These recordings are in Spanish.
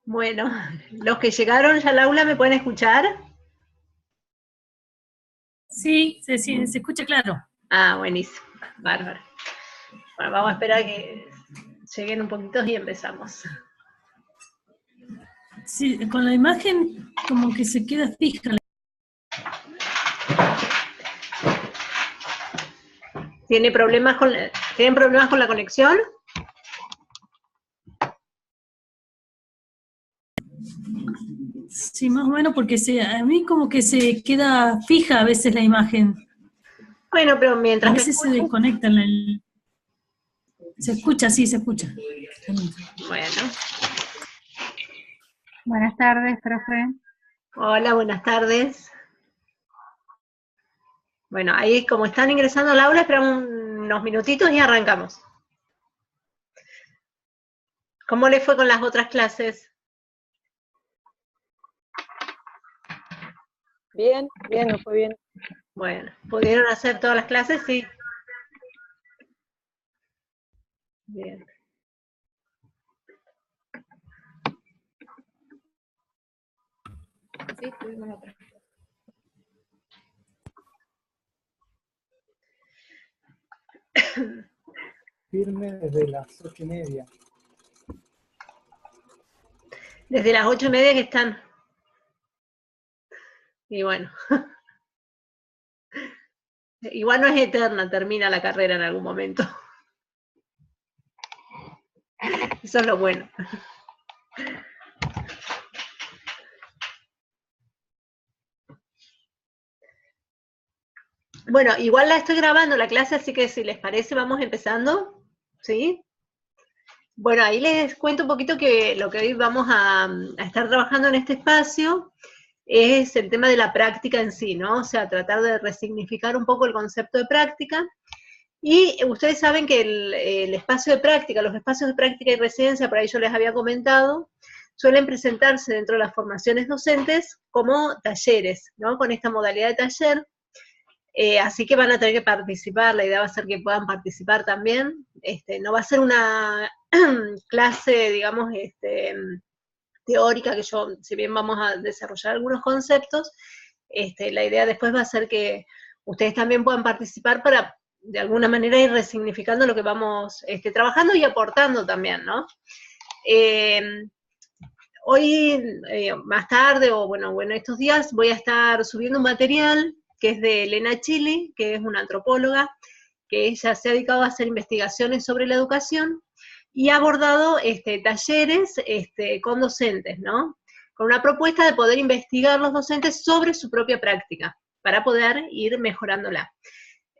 Bueno, los que llegaron ya al aula, ¿me pueden escuchar? Sí, se escucha claro. Ah, buenísimo, bárbaro. Bueno, vamos a esperar a que lleguen un poquito y empezamos. Sí, con la imagen como que se queda fija. ¿Tienen problemas con la conexión? Sí, más o menos porque a mí como que se queda fija a veces la imagen. Bueno, pero mientras... A veces se desconecta. Se escucha, sí, se escucha. Bueno. Buenas tardes, profe. Hola, buenas tardes. Bueno, ahí como están ingresando al aula, esperamos unos minutitos y arrancamos. ¿Cómo les fue con las otras clases? Bien, nos fue bien. Bueno, ¿pudieron hacer todas las clases? Sí. Bien. Sí, tuvimos otra. Firme desde las 8:30. Desde las 8:30 que están. Y bueno. Igual no es eterna, termina la carrera en algún momento. Eso es lo bueno. Bueno, igual la estoy grabando la clase, así que si les parece vamos empezando, ¿sí? Bueno, ahí les cuento un poquito que lo que hoy vamos a estar trabajando en este espacio es el tema de la práctica en sí, ¿no? O sea, tratar de resignificar un poco el concepto de práctica. Y ustedes saben que el espacio de práctica, los espacios de práctica y residencia, por ahí yo les había comentado, suelen presentarse dentro de las formaciones docentes como talleres, ¿no? Con esta modalidad de taller. Así que van a tener que participar, la idea va a ser que puedan participar también. No va a ser una clase, digamos, teórica, que si bien vamos a desarrollar algunos conceptos, la idea después va a ser que ustedes también puedan participar para, de alguna manera, ir resignificando lo que vamos trabajando y aportando también, ¿no? Hoy, más tarde, o bueno, estos días, voy a estar subiendo un material que es de Elena Chili, que es una antropóloga, que ella se ha dedicado a hacer investigaciones sobre la educación, y ha abordado talleres con docentes, ¿no? Con una propuesta de poder investigar los docentes sobre su propia práctica, para poder ir mejorándola.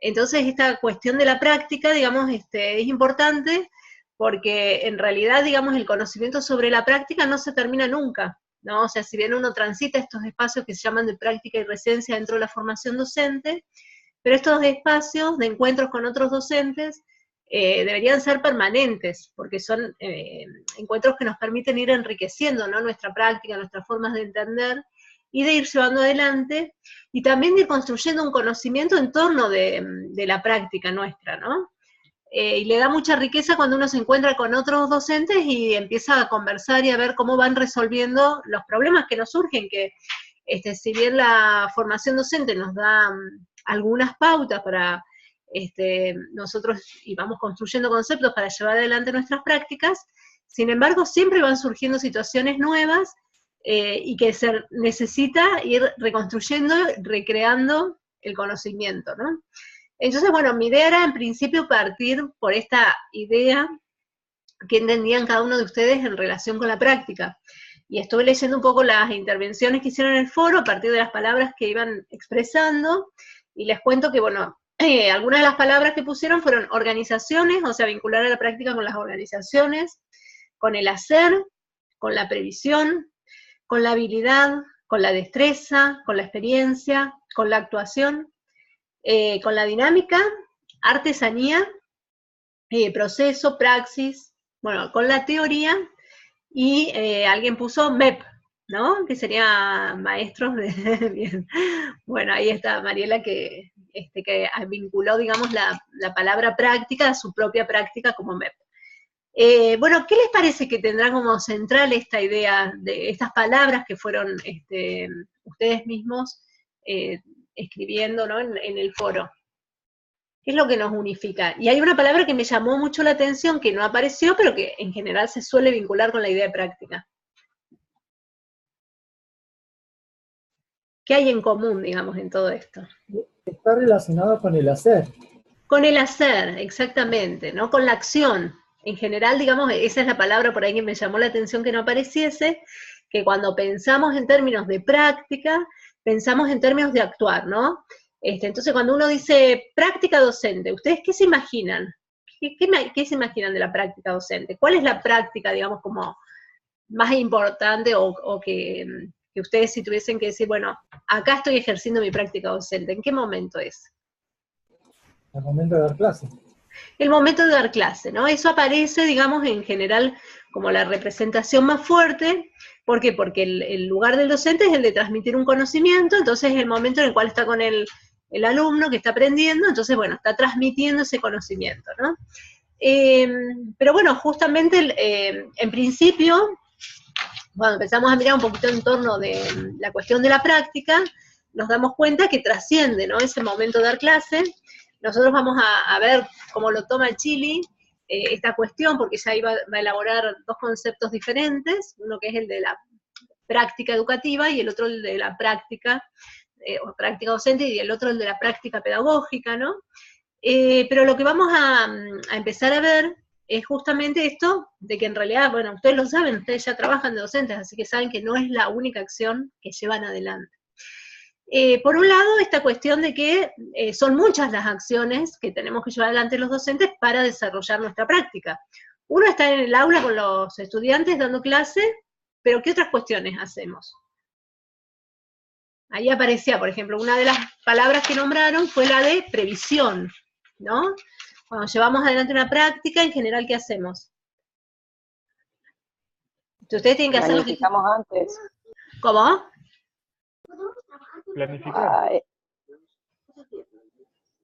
Entonces, esta cuestión de la práctica, digamos, es importante, porque en realidad, digamos, el conocimiento sobre la práctica no se termina nunca, ¿no? O sea, si bien uno transita estos espacios que se llaman de práctica y residencia dentro de la formación docente, pero estos espacios de encuentros con otros docentes deberían ser permanentes, porque son encuentros que nos permiten ir enriqueciendo, ¿no? Nuestra práctica, nuestras formas de entender, y de ir llevando adelante, y también de ir construyendo un conocimiento en torno de la práctica nuestra, ¿no? Y le da mucha riqueza cuando uno se encuentra con otros docentes y empieza a conversar y a ver cómo van resolviendo los problemas que nos surgen, que si bien la formación docente nos da algunas pautas para nosotros, y vamos construyendo conceptos para llevar adelante nuestras prácticas, sin embargo siempre van surgiendo situaciones nuevas y que se necesita ir reconstruyendo, recreando el conocimiento, ¿no? Entonces, bueno, mi idea era en principio partir por esta idea que entendían cada uno de ustedes en relación con la práctica. Y estuve leyendo un poco las intervenciones que hicieron en el foro a partir de las palabras que iban expresando, y les cuento que, bueno, algunas de las palabras que pusieron fueron organizaciones, o sea, vincular a la práctica con las organizaciones, con el hacer, con la previsión, con la habilidad, con la destreza, con la experiencia, con la actuación, con la dinámica, artesanía, proceso, praxis, bueno, con la teoría, y alguien puso MEP, ¿no? Que sería maestros de... Bien. Bueno, ahí está Mariela, que que vinculó, digamos, la palabra práctica a su propia práctica como MEP. Bueno, ¿qué les parece que tendrá como central esta idea de estas palabras que fueron ustedes mismos escribiendo, ¿no?, en el foro? ¿Qué es lo que nos unifica? Y hay una palabra que me llamó mucho la atención, que no apareció, pero que en general se suele vincular con la idea de práctica. ¿Qué hay en común, digamos, en todo esto? Está relacionado con el hacer. Con el hacer, exactamente, ¿no? Con la acción. En general, digamos, esa es la palabra por ahí que me llamó la atención que no apareciese, que cuando pensamos en términos de práctica, pensamos en términos de actuar, ¿no? Entonces, cuando uno dice práctica docente, ¿ustedes qué se imaginan? ¿Qué se imaginan de la práctica docente? ¿Cuál es la práctica, digamos, como más importante o que ustedes si tuviesen que decir, bueno, acá estoy ejerciendo mi práctica docente? ¿En qué momento es? El momento de dar clase. El momento de dar clase, ¿no? Eso aparece, digamos, en general como la representación más fuerte. ¿Por qué? Porque el lugar del docente es el de transmitir un conocimiento, entonces es el momento en el cual está con el alumno que está aprendiendo, entonces, bueno, está transmitiendo ese conocimiento, ¿no? Pero bueno, justamente, en principio, cuando empezamos a mirar un poquito en torno de la cuestión de la práctica, nos damos cuenta que trasciende, ¿no?, ese momento de dar clase. Nosotros vamos a ver cómo lo toma Chili, esta cuestión, porque ya va a elaborar dos conceptos diferentes, uno que es el de la práctica educativa y el otro el de la práctica, o práctica docente, y el otro el de la práctica pedagógica, ¿no? Pero lo que vamos a empezar a ver es justamente esto, de que en realidad, bueno, ustedes lo saben, ustedes ya trabajan de docentes, así que saben que no es la única acción que llevan adelante. Por un lado, esta cuestión de que son muchas las acciones que tenemos que llevar adelante los docentes para desarrollar nuestra práctica. Uno está en el aula con los estudiantes dando clase, pero ¿qué otras cuestiones hacemos? Ahí aparecía, por ejemplo, una de las palabras que nombraron fue la de previsión, ¿no? Cuando llevamos adelante una práctica, en general, ¿qué hacemos? Ustedes tienen que hacer lo que... Planificamos antes. ¿Cómo? Planificar.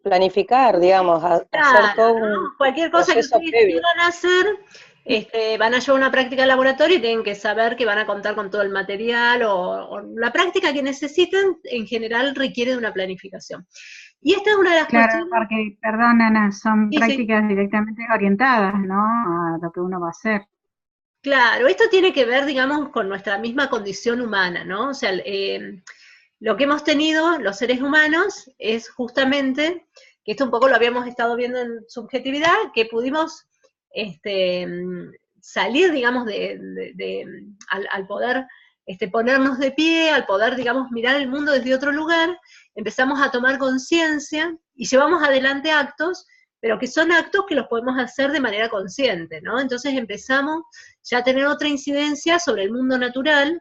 Planificar, digamos, hacer Claro, todo ¿no? un Cualquier cosa que proceso ustedes previo. quieran hacer, van a llevar una práctica de laboratorio y tienen que saber que van a contar con todo el material o la práctica que necesiten, en general requiere de una planificación. Y esta es una de las Claro, cuestiones... porque, perdón, Ana, son Sí, sí. prácticas directamente orientadas, ¿no?, a lo que uno va a hacer. Claro, esto tiene que ver, digamos, con nuestra misma condición humana, ¿no? O sea, lo que hemos tenido los seres humanos es justamente, que esto un poco lo habíamos estado viendo en subjetividad, que pudimos salir, digamos, al poder ponernos de pie, al poder, digamos, mirar el mundo desde otro lugar, empezamos a tomar conciencia y llevamos adelante actos, pero que son actos que los podemos hacer de manera consciente, ¿no? Entonces empezamos ya a tener otra incidencia sobre el mundo natural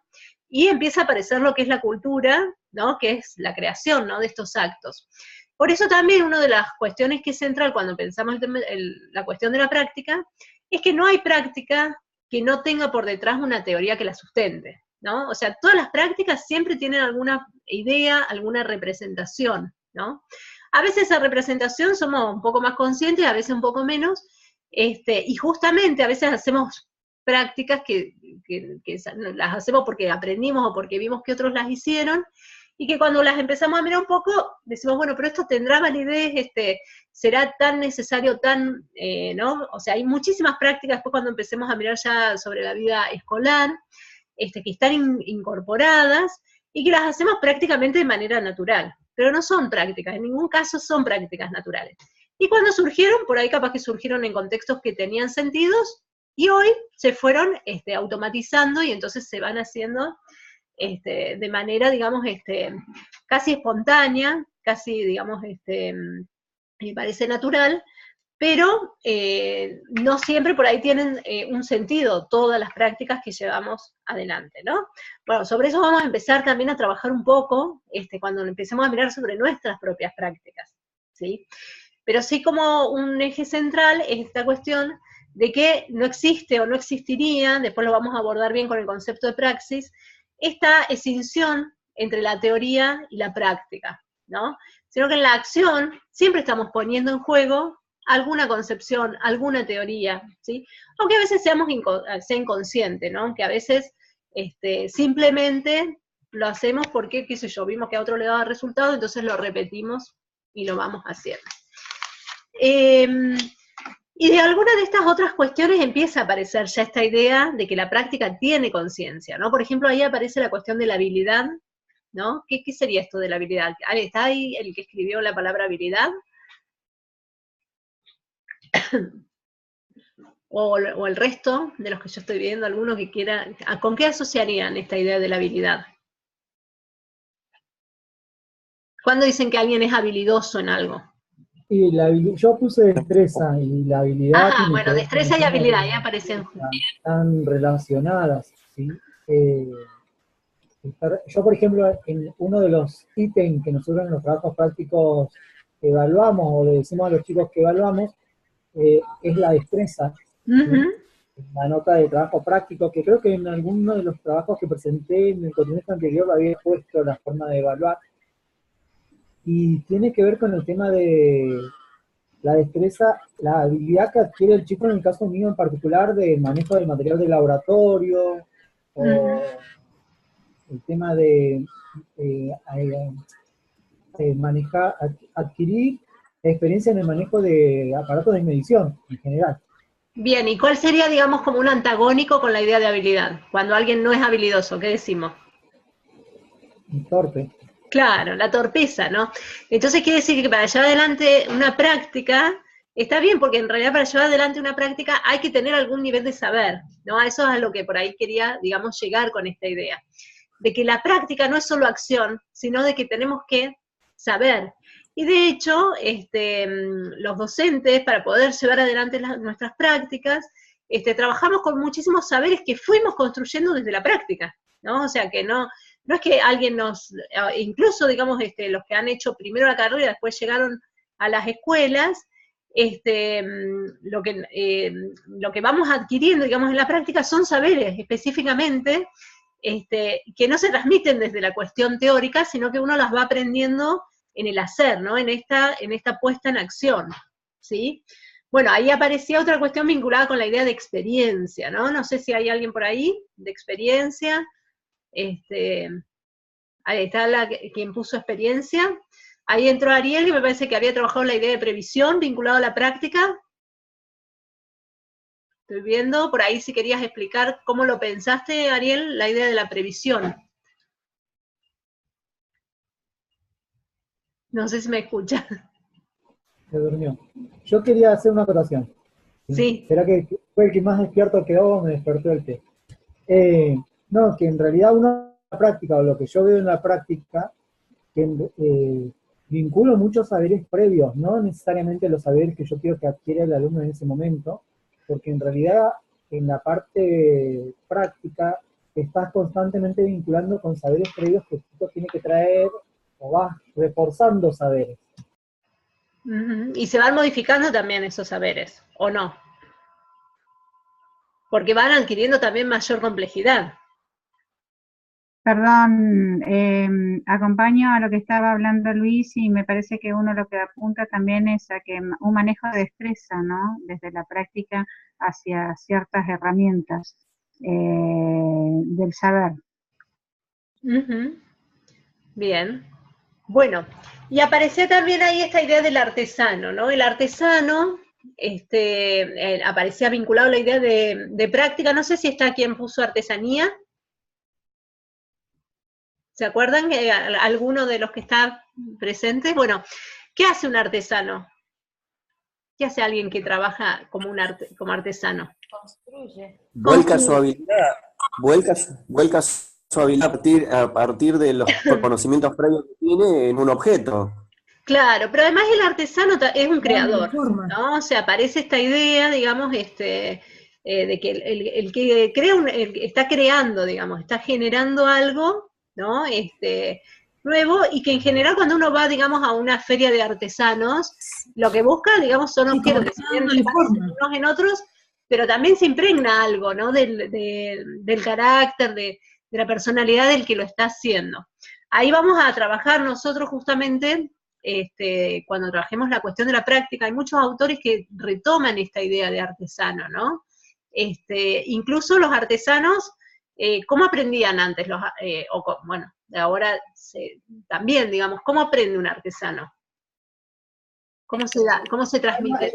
y empieza a aparecer lo que es la cultura, ¿no?, que es la creación, ¿no?, de estos actos. Por eso también una de las cuestiones que es central cuando pensamos la cuestión de la práctica, es que no hay práctica que no tenga por detrás una teoría que la sustente, ¿no? O sea, todas las prácticas siempre tienen alguna idea, alguna representación, ¿no? A veces esa representación somos un poco más conscientes, a veces un poco menos, y justamente a veces hacemos prácticas que las hacemos porque aprendimos o porque vimos que otros las hicieron, y que cuando las empezamos a mirar un poco, decimos, bueno, pero esto tendrá validez, será tan necesario, ¿no? O sea, hay muchísimas prácticas después cuando empecemos a mirar ya sobre la vida escolar, que están incorporadas, y que las hacemos prácticamente de manera natural, pero no son prácticas, en ningún caso son prácticas naturales. Y cuando surgieron, por ahí capaz que surgieron en contextos que tenían sentidos, y hoy se fueron automatizando, y entonces se van haciendo de manera, digamos, casi espontánea, casi, digamos, me parece natural, pero no siempre por ahí tienen un sentido todas las prácticas que llevamos adelante, ¿no? Bueno, sobre eso vamos a empezar también a trabajar un poco, cuando empecemos a mirar sobre nuestras propias prácticas, ¿sí? Pero sí, como un eje central es esta cuestión de que no existe o no existiría, después lo vamos a abordar bien con el concepto de praxis, esta escinción entre la teoría y la práctica, ¿no? sino que en la acción siempre estamos poniendo en juego alguna concepción, alguna teoría, ¿sí? Aunque a veces sea inconsciente, ¿no? Que a veces simplemente lo hacemos porque, qué sé yo, vimos que a otro le daba resultado, entonces lo repetimos y lo vamos haciendo. Y de alguna de estas otras cuestiones empieza a aparecer ya esta idea de que la práctica tiene conciencia, ¿no? Por ejemplo, ahí aparece la cuestión de la habilidad, ¿no? ¿Qué sería esto de la habilidad? ¿Está ahí el que escribió la palabra habilidad? O el resto de los que yo estoy viendo, alguno que quiera, ¿con qué asociarían esta idea de la habilidad? ¿Cuándo dicen que alguien es habilidoso en algo? Y yo puse destreza y la habilidad. Ah, bueno, destreza y habilidad, ya aparecen. Están relacionadas, ¿sí? Yo, por ejemplo, en uno de los ítems que nosotros en los trabajos prácticos evaluamos, o le decimos a los chicos que evaluamos, es la destreza. ¿Sí? La nota de trabajo práctico, que creo que en alguno de los trabajos que presenté en el contenido anterior había puesto la forma de evaluar, y tiene que ver con el tema de la destreza, la habilidad que adquiere el chico, en el caso mío en particular, de manejo del material de laboratorio, o el tema de adquirir experiencia en el manejo de aparatos de medición en general. Bien, ¿y cuál sería, digamos, como un antagónico con la idea de habilidad? Cuando alguien no es habilidoso, ¿qué decimos? Torpe. Claro, la torpeza, ¿no? Entonces quiere decir que para llevar adelante una práctica, está bien, porque en realidad para llevar adelante una práctica hay que tener algún nivel de saber, ¿no? Eso es a lo que por ahí quería, digamos, llegar con esta idea. De que la práctica no es solo acción, sino de que tenemos que saber. Y de hecho, los docentes, para poder llevar adelante nuestras prácticas, trabajamos con muchísimos saberes que fuimos construyendo desde la práctica, ¿no? O sea, que no es que alguien incluso, digamos, los que han hecho primero la carrera y después llegaron a las escuelas, lo que vamos adquiriendo, digamos, en la práctica son saberes específicamente, que no se transmiten desde la cuestión teórica, sino que uno las va aprendiendo en el hacer, ¿no? En esta puesta en acción, ¿sí? Bueno, ahí aparecía otra cuestión vinculada con la idea de experiencia, ¿no? No sé si hay alguien por ahí de experiencia. Ahí está quien puso experiencia. Ahí entró Ariel, que me parece que había trabajado en la idea de previsión vinculado a la práctica. Estoy viendo, por ahí si querías explicar cómo lo pensaste, Ariel, la idea de la previsión. No sé si me escucha. Se durmió. Yo quería hacer una acotación. Sí. ¿Será que fue el que más despierto quedó o me despertó el té? No, que en realidad una práctica, o lo que yo veo en la práctica, que vinculo muchos saberes previos, no necesariamente los saberes que yo quiero que adquiera el alumno en ese momento, porque en realidad en la parte práctica estás constantemente vinculando con saberes previos que el chico tiene que traer, o vas reforzando saberes. Y se van modificando también esos saberes, ¿o no? Porque van adquiriendo también mayor complejidad. Perdón, acompaño a lo que estaba hablando Luis, y me parece que uno lo que apunta también es a que un manejo de destreza, ¿no? Desde la práctica hacia ciertas herramientas del saber. Bien. Bueno, y aparecía también ahí esta idea del artesano, ¿no? El artesano, aparecía vinculado a la idea de práctica. No sé si está quien puso artesanía. ¿Se acuerdan? ¿Alguno de los que está presente? Bueno, ¿qué hace un artesano? ¿Qué hace alguien que trabaja como artesano? Construye. Vuelca su habilidad a partir de los conocimientos previos que tiene en un objeto. Claro, pero además el artesano es un creador, ¿no? O sea, aparece esta idea, digamos, de que el que crea está creando, digamos, está generando algo, ¿no? Nuevo, y que en general cuando uno va, digamos, a una feria de artesanos, lo que busca, digamos, son objetos que se parecen unos en otros, pero también se impregna algo, ¿no? Del carácter, de la personalidad del que lo está haciendo. Ahí vamos a trabajar nosotros justamente cuando trabajemos la cuestión de la práctica, hay muchos autores que retoman esta idea de artesano, ¿no? Incluso los artesanos, ¿cómo aprendían antes? Bueno, ahora también, digamos, ¿cómo aprende un artesano? ¿Cómo se transmite?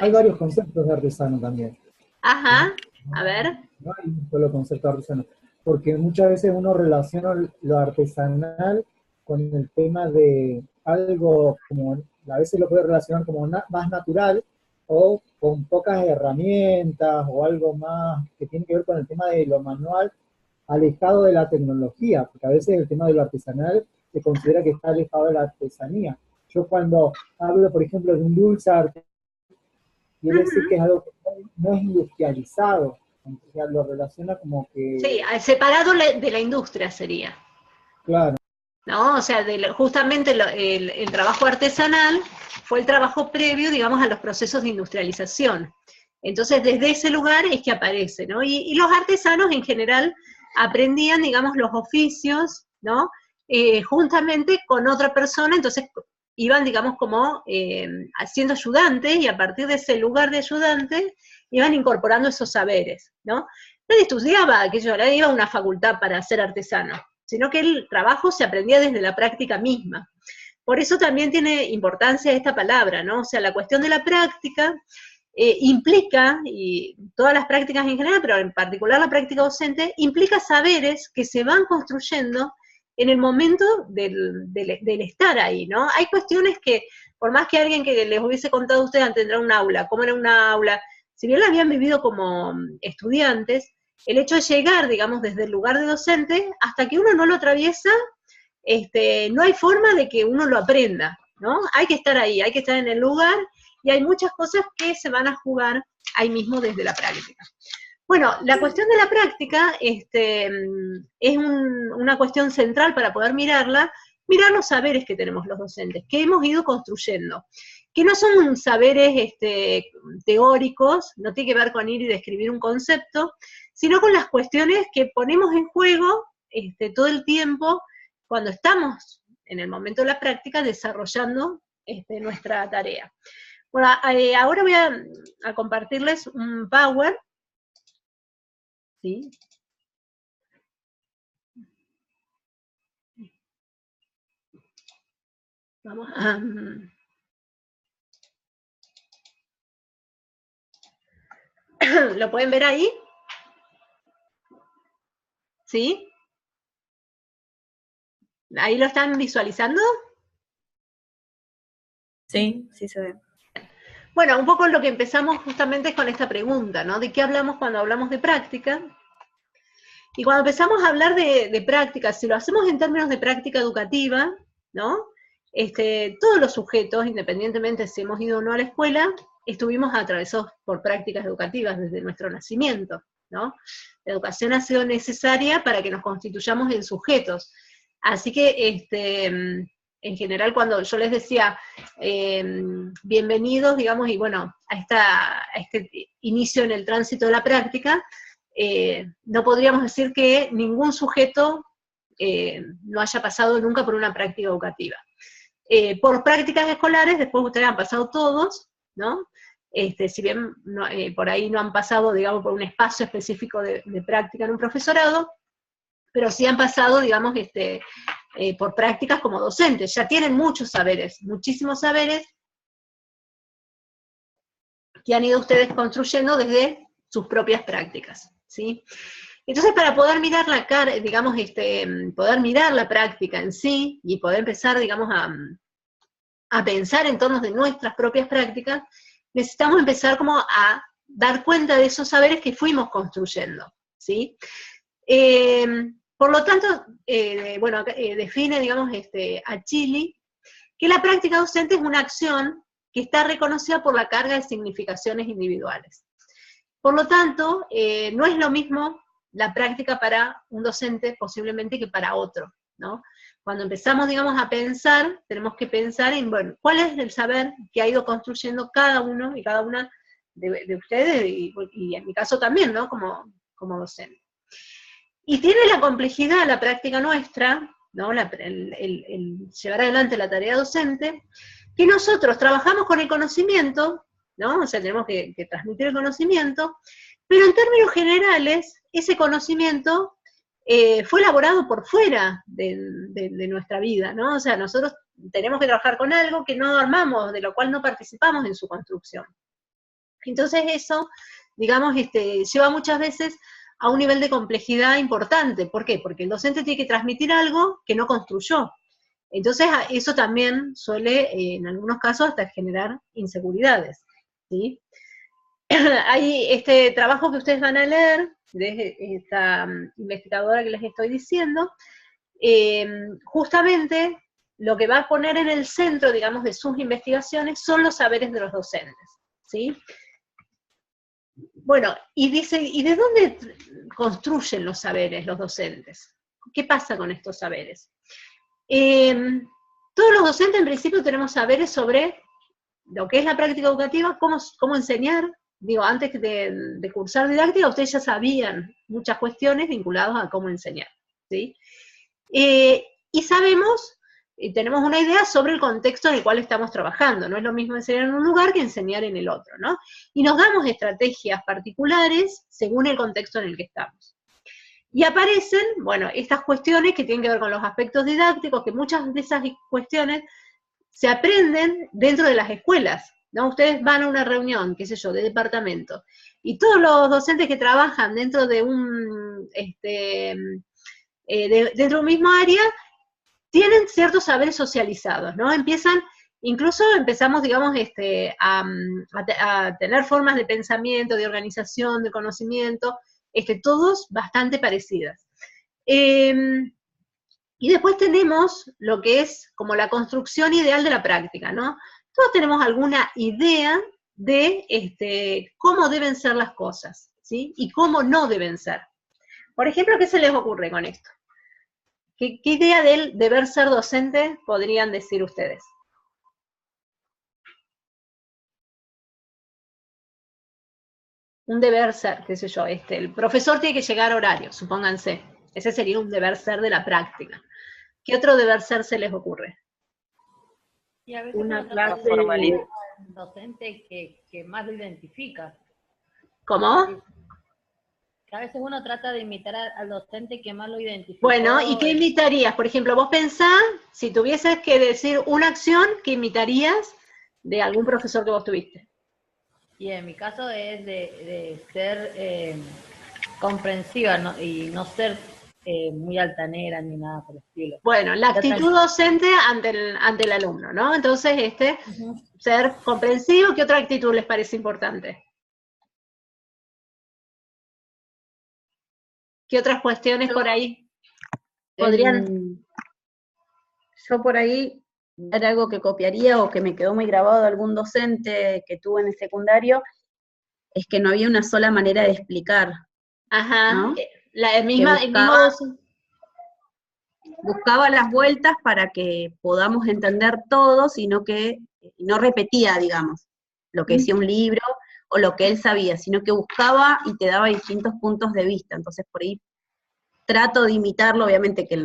Hay varios conceptos de artesano también. Ajá, a ver. No hay un solo concepto de artesano, porque muchas veces uno relaciona lo artesanal con el tema de algo como, a veces lo puede relacionar como más natural, o con pocas herramientas, o algo más que tiene que ver con el tema de lo manual, alejado de la tecnología, porque a veces el tema de lo artesanal se considera que está alejado de la artesanía. Yo cuando hablo, por ejemplo, de un dulce artesanal, quiere decir que es algo que no es industrializado, o sea, lo relaciona como que... Sí, separado de la industria sería. Claro. ¿No? O sea, justamente el trabajo artesanal fue el trabajo previo, digamos, a los procesos de industrialización. Entonces, desde ese lugar es que aparece, ¿no? Y los artesanos en general aprendían, digamos, los oficios, ¿no? Juntamente con otra persona, entonces iban, digamos, como siendo ayudantes, y a partir de ese lugar de ayudante iban incorporando esos saberes, ¿no? Nadie estudiaba, nadie iba a una facultad para ser artesano, sino que el trabajo se aprendía desde la práctica misma. Por eso también tiene importancia esta palabra, ¿no? O sea, la cuestión de la práctica implica, y todas las prácticas en general, pero en particular la práctica docente, implica saberes que se van construyendo en el momento del estar ahí, ¿no? Hay cuestiones que, por más que alguien que les hubiese contado a ustedes antes de entrar a un aula, cómo era una aula, si bien la habían vivido como estudiantes, el hecho de llegar, digamos, desde el lugar de docente, hasta que uno no lo atraviesa, no hay forma de que uno lo aprenda, ¿no? Hay que estar ahí, hay que estar en el lugar, y hay muchas cosas que se van a jugar ahí mismo desde la práctica. Bueno, la cuestión de la práctica es una cuestión central para poder mirar los saberes que tenemos los docentes, que hemos ido construyendo, que no son saberes teóricos, no tiene que ver con ir y describir un concepto, sino con las cuestiones que ponemos en juego todo el tiempo cuando estamos en el momento de la práctica desarrollando nuestra tarea. Bueno, ahora voy a compartirles un Power. ¿Sí? Vamos a... ¿Lo pueden ver ahí? ¿Sí? ¿Ahí lo están visualizando? Sí, sí se ve. Bueno, un poco lo que empezamos justamente es con esta pregunta, ¿no? ¿De qué hablamos cuando hablamos de práctica? Y cuando empezamos a hablar de práctica, si lo hacemos en términos de práctica educativa, ¿no? Todos los sujetos, independientemente si hemos ido o no a la escuela, estuvimos atravesados por prácticas educativas desde nuestro nacimiento, ¿no? La educación ha sido necesaria para que nos constituyamos en sujetos. Así que, en general, cuando yo les decía bienvenidos, digamos, y bueno, a este inicio en el tránsito de la práctica, no podríamos decir que ningún sujeto no haya pasado nunca por una práctica educativa. Por prácticas escolares, después ustedes han pasado todos, ¿no? Si bien por ahí no han pasado, digamos, por un espacio específico de práctica en un profesorado, pero sí han pasado, digamos, por prácticas como docentes. Ya tienen muchos saberes, muchísimos saberes, que han ido ustedes construyendo desde sus propias prácticas, ¿sí? Entonces, para poder mirar digamos, poder mirar la práctica en sí, y poder empezar, digamos, a pensar en torno de nuestras propias prácticas, necesitamos empezar como a dar cuenta de esos saberes que fuimos construyendo, ¿sí? Por lo tanto, bueno, define, digamos, Achilli, que la práctica docente es una acción que está reconocida por la carga de significaciones individuales. Por lo tanto, no es lo mismo la práctica para un docente posiblemente que para otro, ¿no? Cuando empezamos, digamos, a pensar, tenemos que pensar en, bueno, ¿cuál es el saber que ha ido construyendo cada uno y cada una de ustedes, y en mi caso también, ¿no? Como docente. Y tiene la complejidad la práctica nuestra ¿no? El llevar adelante la tarea docente, que nosotros trabajamos con el conocimiento, ¿no? O sea, tenemos que transmitir el conocimiento, pero en términos generales, ese conocimiento fue elaborado por fuera de nuestra vida, ¿no? O sea, nosotros tenemos que trabajar con algo que no armamos, de lo cual no participamos en su construcción. Entonces eso, digamos, lleva muchas veces a un nivel de complejidad importante. ¿Por qué? Porque el docente tiene que transmitir algo que no construyó. Entonces eso también suele, en algunos casos, hasta generar inseguridades, ¿sí? Hay este trabajo que ustedes van a leer, de esta investigadora que les estoy diciendo, justamente lo que va a poner en el centro, digamos, de sus investigaciones son los saberes de los docentes, ¿sí? Bueno, y dice, ¿y de dónde construyen los saberes los docentes? ¿Qué pasa con estos saberes? Todos los docentes en principio tenemos saberes sobre lo que es la práctica educativa, cómo enseñar. Digo, antes de cursar didáctica, ustedes ya sabían muchas cuestiones vinculadas a cómo enseñar, ¿sí? Y sabemos, y tenemos una idea sobre el contexto en el cual estamos trabajando. No es lo mismo enseñar en un lugar que enseñar en el otro, ¿no? Y nos damos estrategias particulares según el contexto en el que estamos. Y aparecen, bueno, estas cuestiones que tienen que ver con los aspectos didácticos, que muchas de esas cuestiones se aprenden dentro de las escuelas, ¿no? Ustedes van a una reunión, qué sé yo, de departamento, y todos los docentes que trabajan dentro de un mismo área tienen ciertos saberes socializados, ¿no? Incluso empezamos, digamos, a tener formas de pensamiento, de organización, de conocimiento, todos bastante parecidas. Y después tenemos lo que es como la construcción ideal de la práctica, ¿no? Todos tenemos alguna idea de cómo deben ser las cosas, ¿sí? Y cómo no deben ser. Por ejemplo, ¿qué se les ocurre con esto? ¿Qué idea del deber ser docente podrían decir ustedes? Un deber ser, qué sé yo, el profesor tiene que llegar a horario, supónganse. Ese sería un deber ser de la práctica. ¿Qué otro deber ser se les ocurre? Y a veces una clase docente que más lo identifica. ¿Cómo? Que a veces uno trata de imitar al docente que más lo identifica. Bueno, ¿y qué imitarías? Por ejemplo, vos pensás, si tuvieses que decir una acción, ¿qué imitarías de algún profesor que vos tuviste? Y en mi caso es de ser comprensiva, ¿no? Y no ser muy altanera ni nada por el estilo. Bueno, la actitud docente ante el alumno, ¿no? Entonces, ser comprensivo. ¿Qué otra actitud les parece importante? ¿Qué otras cuestiones por ahí podrían? Yo por ahí, era algo que copiaría o que me quedó muy grabado de algún docente que tuve en el secundario, es que no había una sola manera de explicar. Ajá, ¿no? el mismo buscaba las vueltas para que podamos entender todo, sino que no repetía, digamos, lo que decía un libro o lo que él sabía, sino que buscaba y te daba distintos puntos de vista. Entonces por ahí trato de imitarlo, obviamente que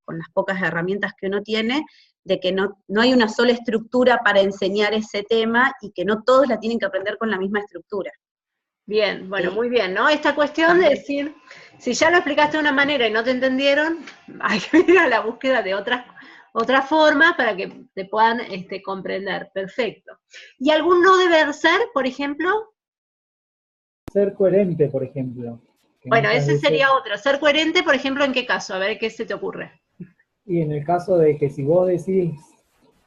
con las pocas herramientas que uno tiene, de que no hay una sola estructura para enseñar ese tema y que no todos la tienen que aprender con la misma estructura. Bien, bueno, muy bien, ¿no? Esta cuestión de decir, si ya lo explicaste de una manera y no te entendieron, hay que ir a la búsqueda de otra forma para que te puedan comprender. Perfecto. ¿Y algún no deber ser, por ejemplo? Ser coherente, por ejemplo. Bueno, ese sería otro. Ser coherente, por ejemplo, ¿en qué caso? A ver, ¿qué se te ocurre? Y en el caso de que si vos decís,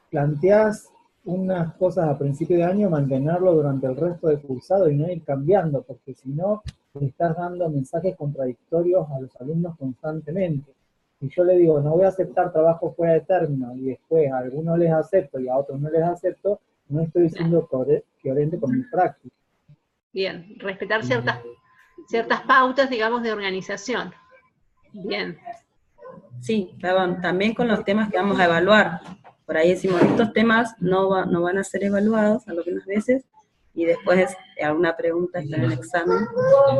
planteás unas cosas a principio de año, mantenerlo durante el resto del cursado y no ir cambiando, porque si no, le estás dando mensajes contradictorios a los alumnos constantemente. Si yo le digo, no voy a aceptar trabajo fuera de término, y después a algunos les acepto y a otros no les acepto, no estoy siendo coherente con mi práctica. Bien, respetar ciertas pautas, digamos, de organización. Bien. Sí, también con los temas que vamos a evaluar. Por ahí decimos, estos temas no van a ser evaluados algunas veces, y después alguna pregunta está en el examen,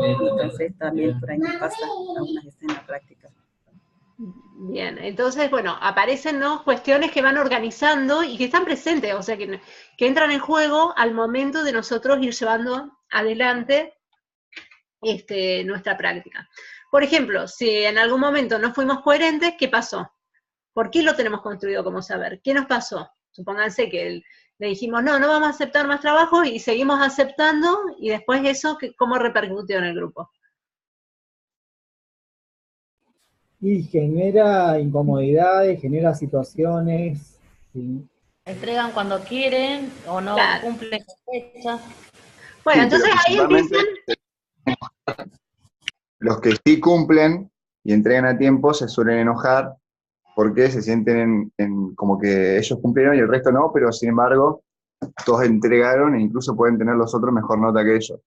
entonces también por ahí nos pasa algunas veces en la práctica. Bien, entonces, bueno, aparecen, ¿no?, cuestiones que van organizando y que están presentes, o sea, que entran en juego al momento de nosotros ir llevando adelante nuestra práctica. Por ejemplo, si en algún momento no fuimos coherentes, ¿qué pasó? ¿Por qué lo tenemos construido como saber? ¿Qué nos pasó? Supónganse que le dijimos, no vamos a aceptar más trabajo y seguimos aceptando, y después eso, ¿cómo repercutió en el grupo? Y genera incomodidades, genera situaciones. ¿Sí? Entregan cuando quieren o no Claro. cumplen fechas. Bueno, Sí, entonces ahí empiezan... Los que sí cumplen y entregan a tiempo se suelen enojar porque se sienten como que ellos cumplieron y el resto no, pero sin embargo todos entregaron e incluso pueden tener los otros mejor nota que ellos.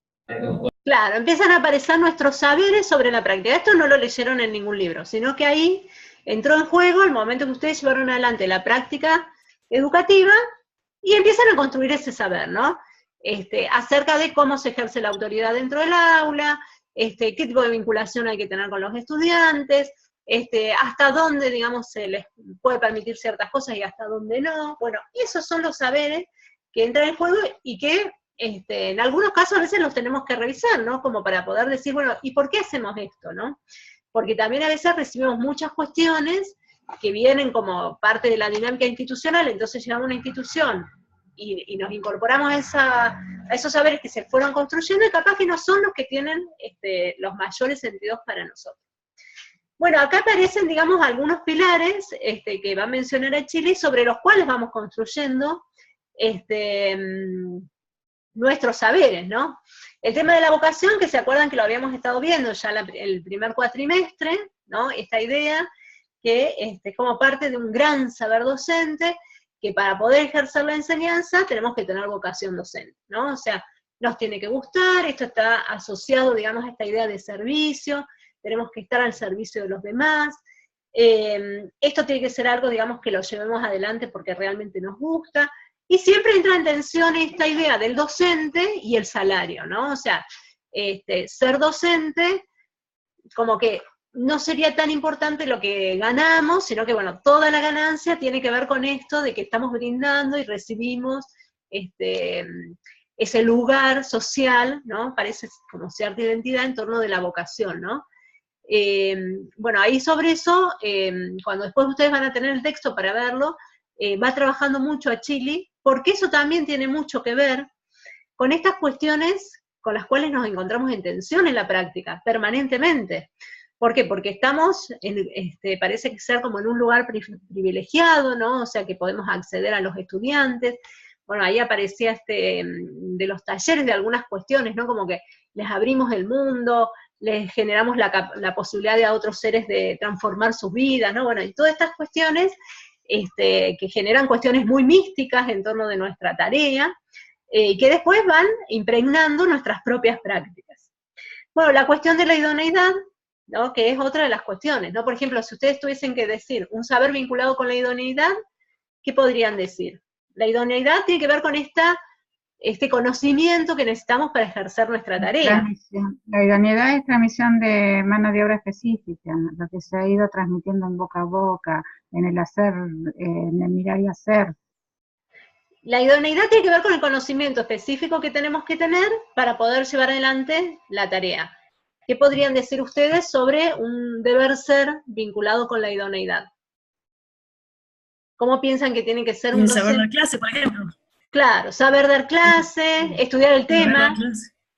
Claro, empiezan a aparecer nuestros saberes sobre la práctica. Esto no lo leyeron en ningún libro, sino que ahí entró en juego el momento que ustedes llevaron adelante la práctica educativa y empiezan a construir ese saber, ¿no? Acerca de cómo se ejerce la autoridad dentro del aula, qué tipo de vinculación hay que tener con los estudiantes, hasta dónde, digamos, se les puede permitir ciertas cosas y hasta dónde no. Bueno, esos son los saberes que entran en juego y que en algunos casos a veces los tenemos que revisar, ¿no? Como para poder decir, bueno, ¿y por qué hacemos esto, no? Porque también a veces recibimos muchas cuestiones que vienen como parte de la dinámica institucional, entonces llegamos a una institución y nos incorporamos a esos saberes que se fueron construyendo y capaz que no son los que tienen los mayores sentidos para nosotros. Bueno, acá aparecen, digamos, algunos pilares que va a mencionar a Chile, sobre los cuales vamos construyendo nuestros saberes, ¿no? El tema de la vocación, que se acuerdan que lo habíamos estado viendo ya el primer cuatrimestre, ¿no? Esta idea que es como parte de un gran saber docente, que para poder ejercer la enseñanza tenemos que tener vocación docente, ¿no? O sea, nos tiene que gustar, esto está asociado, digamos, a esta idea de servicio, tenemos que estar al servicio de los demás, esto tiene que ser algo, digamos, que lo llevemos adelante porque realmente nos gusta, y siempre entra en tensión esta idea del docente y el salario, ¿no? O sea, ser docente, como que no sería tan importante lo que ganamos, sino que, bueno, toda la ganancia tiene que ver con esto de que estamos brindando y recibimos ese lugar social, ¿no? Parece como cierta identidad en torno de la vocación, ¿no? Bueno, ahí sobre eso, cuando después ustedes van a tener el texto para verlo, va trabajando mucho a Chile, porque eso también tiene mucho que ver con estas cuestiones con las cuales nos encontramos en tensión en la práctica, permanentemente. ¿Por qué? Porque estamos, parece que ser como en un lugar privilegiado, ¿no? O sea, que podemos acceder a los estudiantes. Bueno, ahí aparecía de los talleres de algunas cuestiones, ¿no? Como que les abrimos el mundo, les generamos la posibilidad de a otros seres de transformar sus vidas, ¿no? Bueno, y todas estas cuestiones que generan cuestiones muy místicas en torno de nuestra tarea, que después van impregnando nuestras propias prácticas. Bueno, la cuestión de la idoneidad, ¿no? Que es otra de las cuestiones, ¿no? Por ejemplo, si ustedes tuviesen que decir un saber vinculado con la idoneidad, ¿qué podrían decir? La idoneidad tiene que ver con este conocimiento que necesitamos para ejercer nuestra tarea. La idoneidad es transmisión de mano de obra específica, lo que se ha ido transmitiendo en boca a boca, en el hacer, en el mirar y hacer. La idoneidad tiene que ver con el conocimiento específico que tenemos que tener para poder llevar adelante la tarea. ¿Qué podrían decir ustedes sobre un deber ser vinculado con la idoneidad? ¿Cómo piensan que tiene que ser un docente? Saber dar clase, por ejemplo. Claro, saber dar clase, estudiar el tema,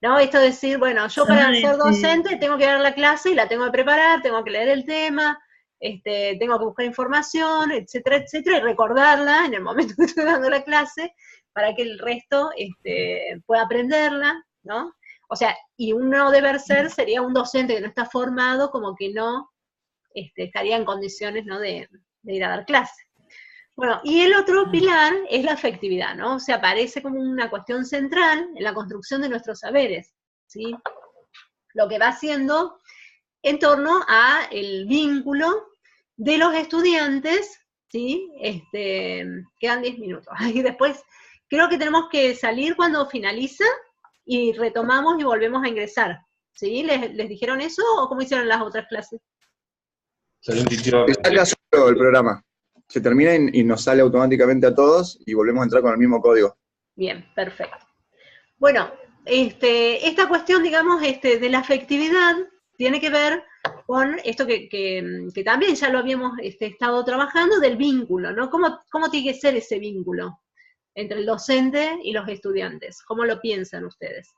¿no? Esto de decir, bueno, yo para ser docente tengo que dar la clase y la tengo que preparar, tengo que leer el tema, tengo que buscar información, etcétera, etcétera, y recordarla en el momento que estoy dando la clase para que el resto pueda aprenderla, ¿no? O sea, y un no deber ser sería un docente que no está formado, como que no estaría en condiciones, ¿no?, de ir a dar clase. Bueno, y el otro pilar es la afectividad, ¿no? O sea, aparece como una cuestión central en la construcción de nuestros saberes, ¿sí? Lo que va haciendo en torno a el vínculo de los estudiantes, ¿sí? Quedan 10 minutos. Y después creo que tenemos que salir cuando finaliza y retomamos y volvemos a ingresar, ¿sí? ¿Les dijeron eso o cómo hicieron las otras clases? Salió intuitivamente. Se saca solo el programa. Se termina y nos sale automáticamente a todos y volvemos a entrar con el mismo código. Bien, perfecto. Bueno, esta cuestión, digamos, de la afectividad tiene que ver con esto que también ya lo habíamos estado trabajando, del vínculo, ¿no? ¿Cómo tiene que ser ese vínculo entre el docente y los estudiantes? ¿Cómo lo piensan ustedes?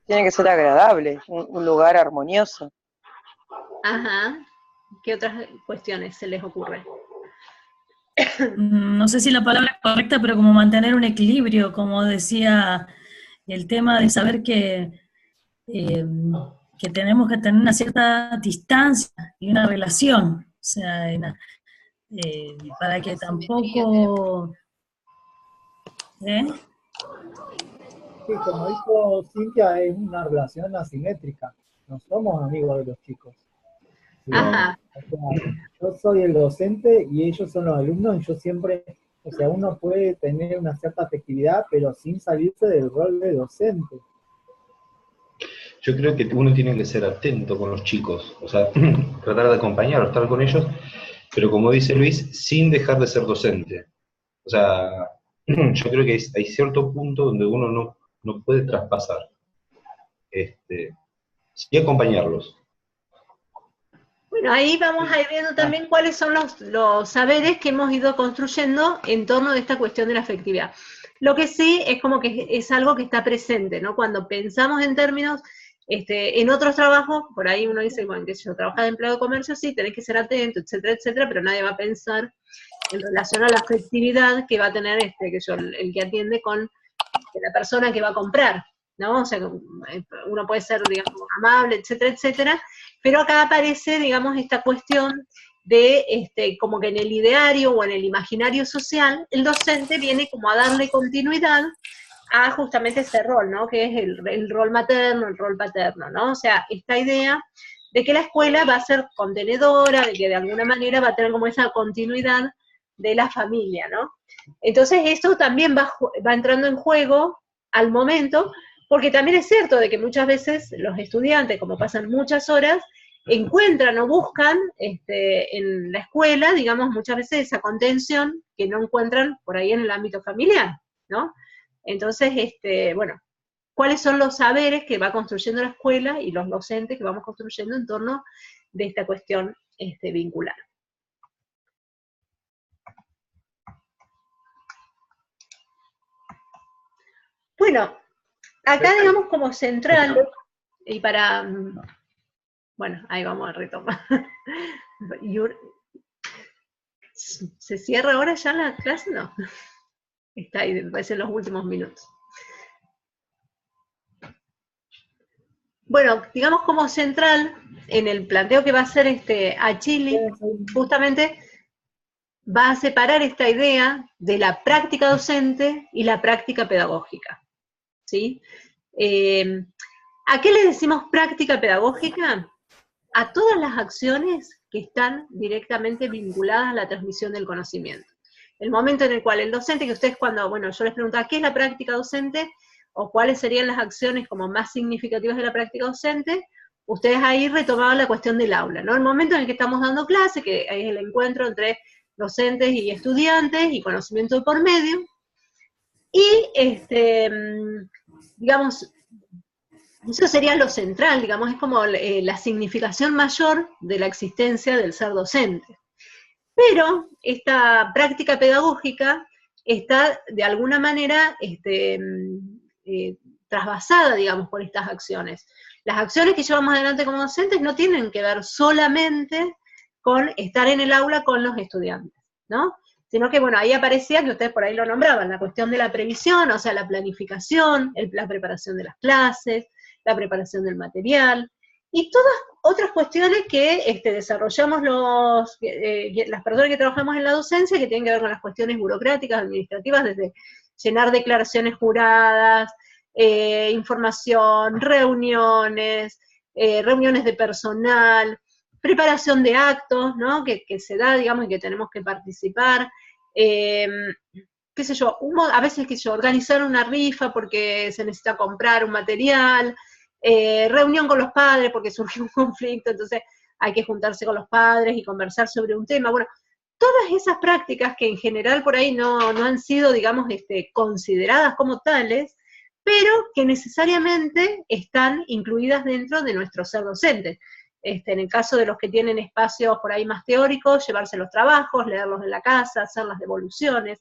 Tiene que ser agradable, un lugar armonioso. Ajá. ¿Qué otras cuestiones se les ocurre? No sé si la palabra es correcta, pero como mantener un equilibrio, como decía, el tema de saber que tenemos que tener una cierta distancia y una relación, o sea, para que tampoco... Sí, como dijo Cintia, es una relación asimétrica. No somos amigos de los chicos. Ajá. O sea, yo soy el docente y ellos son los alumnos y yo siempre, o sea, uno puede tener una cierta afectividad, pero sin salirse del rol de docente. Yo creo que uno tiene que ser atento con los chicos, o sea, tratar de acompañarlos, estar con ellos, pero como dice Luis, sin dejar de ser docente. O sea, yo creo que hay cierto punto donde uno no puede traspasar. Sí acompañarlos. Bueno, ahí vamos a ir viendo también cuáles son los saberes que hemos ido construyendo en torno de esta cuestión de la afectividad. Lo que sí es como que es algo que está presente, ¿no? Cuando pensamos en términos, en otros trabajos, por ahí uno dice, bueno, que si yo trabajo de empleado de comercio, sí, tenés que ser atento, etcétera, etcétera, pero nadie va a pensar en relación a la afectividad que va a tener el que atiende con la persona que va a comprar, ¿no? O sea, uno puede ser, digamos, amable, etcétera, etcétera, pero acá aparece, digamos, esta cuestión de, como que en el ideario o en el imaginario social, el docente viene como a darle continuidad a justamente ese rol, ¿no? Que es el rol materno, el rol paterno, ¿no? O sea, esta idea de que la escuela va a ser contenedora, de que de alguna manera va a tener como esa continuidad de la familia, ¿no? Entonces esto también va entrando en juego al momento, porque también es cierto de que muchas veces los estudiantes, como pasan muchas horas, encuentran o buscan en la escuela, digamos, muchas veces esa contención que no encuentran por ahí en el ámbito familiar, ¿no? Entonces, bueno, ¿cuáles son los saberes que va construyendo la escuela y los docentes que vamos construyendo en torno de esta cuestión vincular? Bueno, acá digamos como central, y para, bueno, ahí vamos a retomar. ¿Se cierra ahora ya la clase? No. Está ahí, me parece en los últimos minutos. Bueno, digamos como central, en el planteo que va a hacer Achilli, justamente va a separar esta idea de la práctica docente y la práctica pedagógica, ¿sí? ¿A qué le decimos práctica pedagógica? A todas las acciones que están directamente vinculadas a la transmisión del conocimiento. El momento en el cual el docente, que ustedes cuando, bueno, yo les preguntaba, ¿qué es la práctica docente? O cuáles serían las acciones como más significativas de la práctica docente, ustedes ahí retomaban la cuestión del aula, ¿no? El momento en el que estamos dando clase, que es el encuentro entre docentes y estudiantes, y conocimiento de por medio, y, digamos, eso sería lo central, digamos, es como la significación mayor de la existencia del ser docente. Pero esta práctica pedagógica está, de alguna manera, trasvasada, digamos, por estas acciones. Las acciones que llevamos adelante como docentes no tienen que ver solamente con estar en el aula con los estudiantes, ¿no? Sino que, bueno, ahí aparecía, que ustedes por ahí lo nombraban, la cuestión de la previsión, o sea, la planificación, la preparación de las clases, la preparación del material, y todas otras cuestiones que desarrollamos las personas que trabajamos en la docencia, que tienen que ver con las cuestiones burocráticas, administrativas, desde llenar declaraciones juradas, información, reuniones de personal, preparación de actos, ¿no? Que se da, digamos, y que tenemos que participar, qué sé yo, a veces, qué sé yo, organizar una rifa porque se necesita comprar un material, reunión con los padres porque surgió un conflicto, entonces hay que juntarse con los padres y conversar sobre un tema. Bueno, todas esas prácticas que en general por ahí no han sido, digamos, consideradas como tales, pero que necesariamente están incluidas dentro de nuestro ser docente. En el caso de los que tienen espacios por ahí más teóricos, llevarse los trabajos, leerlos en la casa, hacer las devoluciones.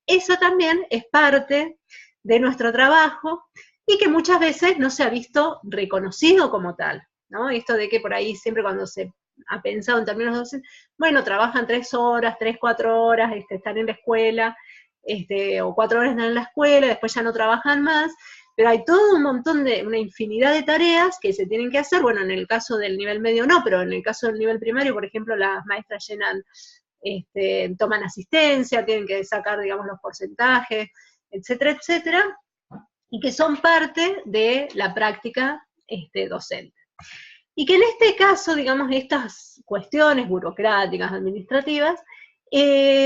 Eso también es parte de nuestro trabajo y que muchas veces no se ha visto reconocido como tal, ¿no? Esto de que por ahí siempre cuando se ha pensado en términos docentes, bueno, trabajan 3 horas, 3, 4 horas, están en la escuela, o 4 horas están en la escuela, después ya no trabajan más, pero hay todo un montón una infinidad de tareas que se tienen que hacer, bueno, en el caso del nivel medio no, pero en el caso del nivel primario, por ejemplo, las maestras llenan, toman asistencia, tienen que sacar, digamos, los porcentajes, etcétera, etcétera, y que son parte de la práctica docente. Y que en este caso, digamos, estas cuestiones burocráticas, administrativas,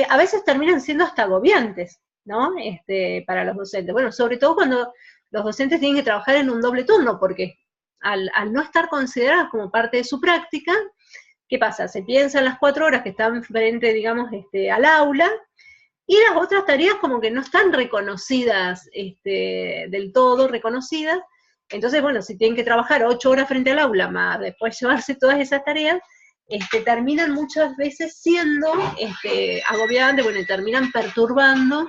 a veces terminan siendo hasta agobiantes, ¿no? Para los docentes. Bueno, sobre todo cuando los docentes tienen que trabajar en un doble turno, porque al no estar consideradas como parte de su práctica, ¿qué pasa? Se piensa en las 4 horas que están frente, digamos, al aula, y las otras tareas como que no están reconocidas, del todo reconocidas. Entonces, bueno, si tienen que trabajar 8 horas frente al aula, más después llevarse todas esas tareas, terminan muchas veces siendo agobiantes, bueno, y terminan perturbando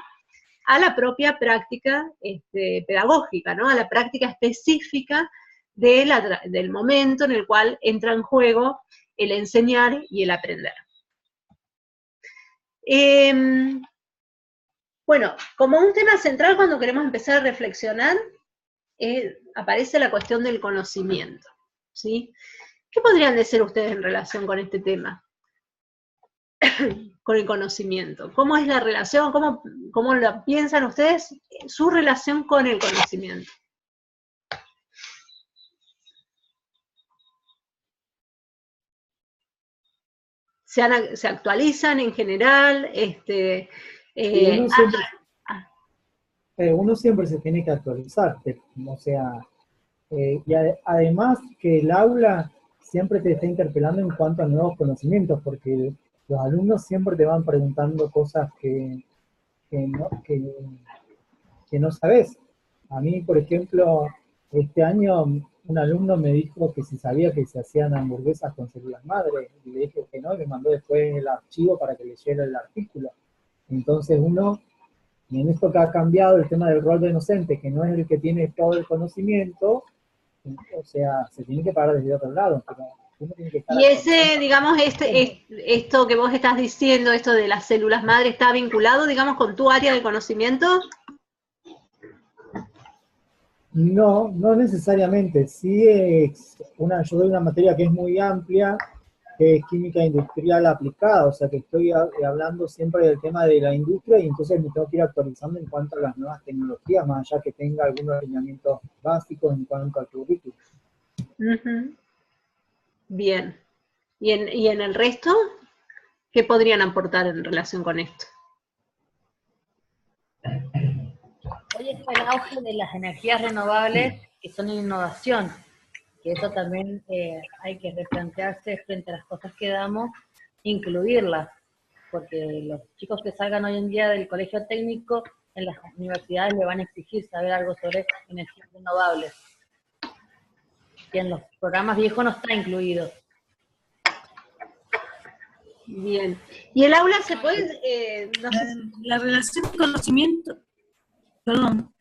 a la propia práctica pedagógica, ¿no? A la práctica específica del momento en el cual entra en juego el enseñar y el aprender. Bueno, como un tema central cuando queremos empezar a reflexionar, aparece la cuestión del conocimiento, ¿sí? ¿Qué podrían decir ustedes en relación con este tema? Con el conocimiento. ¿Cómo es la relación? ¿Cómo la piensan ustedes? Su relación con el conocimiento. ¿Se actualizan en general? Uno siempre se tiene que actualizar, o sea, y además que el aula siempre te está interpelando en cuanto a nuevos conocimientos, porque los alumnos siempre te van preguntando cosas que no sabes. A mí, por ejemplo, este año un alumno me dijo que si sabía que se hacían hamburguesas con células madre, y le dije que no, y me mandó después el archivo para que leyera el artículo. Entonces uno, en esto que ha cambiado el tema del rol de docente, que no es el que tiene todo el conocimiento, o sea, se tiene que parar desde otro lado. Pero uno tiene que estar y digamos, esto que vos estás diciendo, esto de las células madre, ¿está vinculado, digamos, con tu área de conocimiento? No, no necesariamente. Sí, yo doy una materia que es muy amplia, que es química industrial aplicada, o sea que estoy hablando siempre del tema de la industria y entonces me tengo que ir actualizando en cuanto a las nuevas tecnologías, más allá que tenga algunos lineamientos básicos en cuanto al currículum. Bien. ¿Y en el resto? ¿Qué podrían aportar en relación con esto? Hoy está el auge de las energías renovables que son innovación, que eso también hay que replantearse frente a las cosas que damos, incluirlas, porque los chicos que salgan hoy en día del colegio técnico, en las universidades le van a exigir saber algo sobre energías renovables, y en los programas viejos no está incluido. Bien. ¿Y el aula se puede...? La relación de conocimiento, perdón,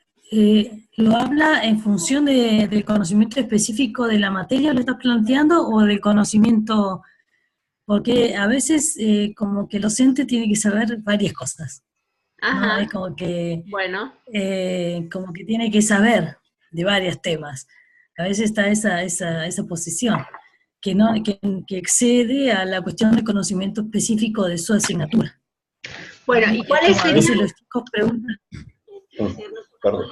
¿lo habla en función del conocimiento específico de la materia, lo estás planteando, o del conocimiento? Porque a veces como que el docente tiene que saber varias cosas. Ajá. ¿No? Es como que, bueno, como que tiene que saber de varios temas. A veces está esa posición, que excede a la cuestión del conocimiento específico de su asignatura. Bueno, ¿y cuáles serían? A veces los chicos preguntan. Perdón.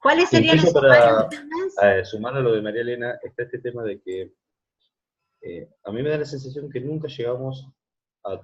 ¿Cuáles serían Incluso los para sumar a lo de María Elena, está este tema de que a mí me da la sensación que nunca llegamos a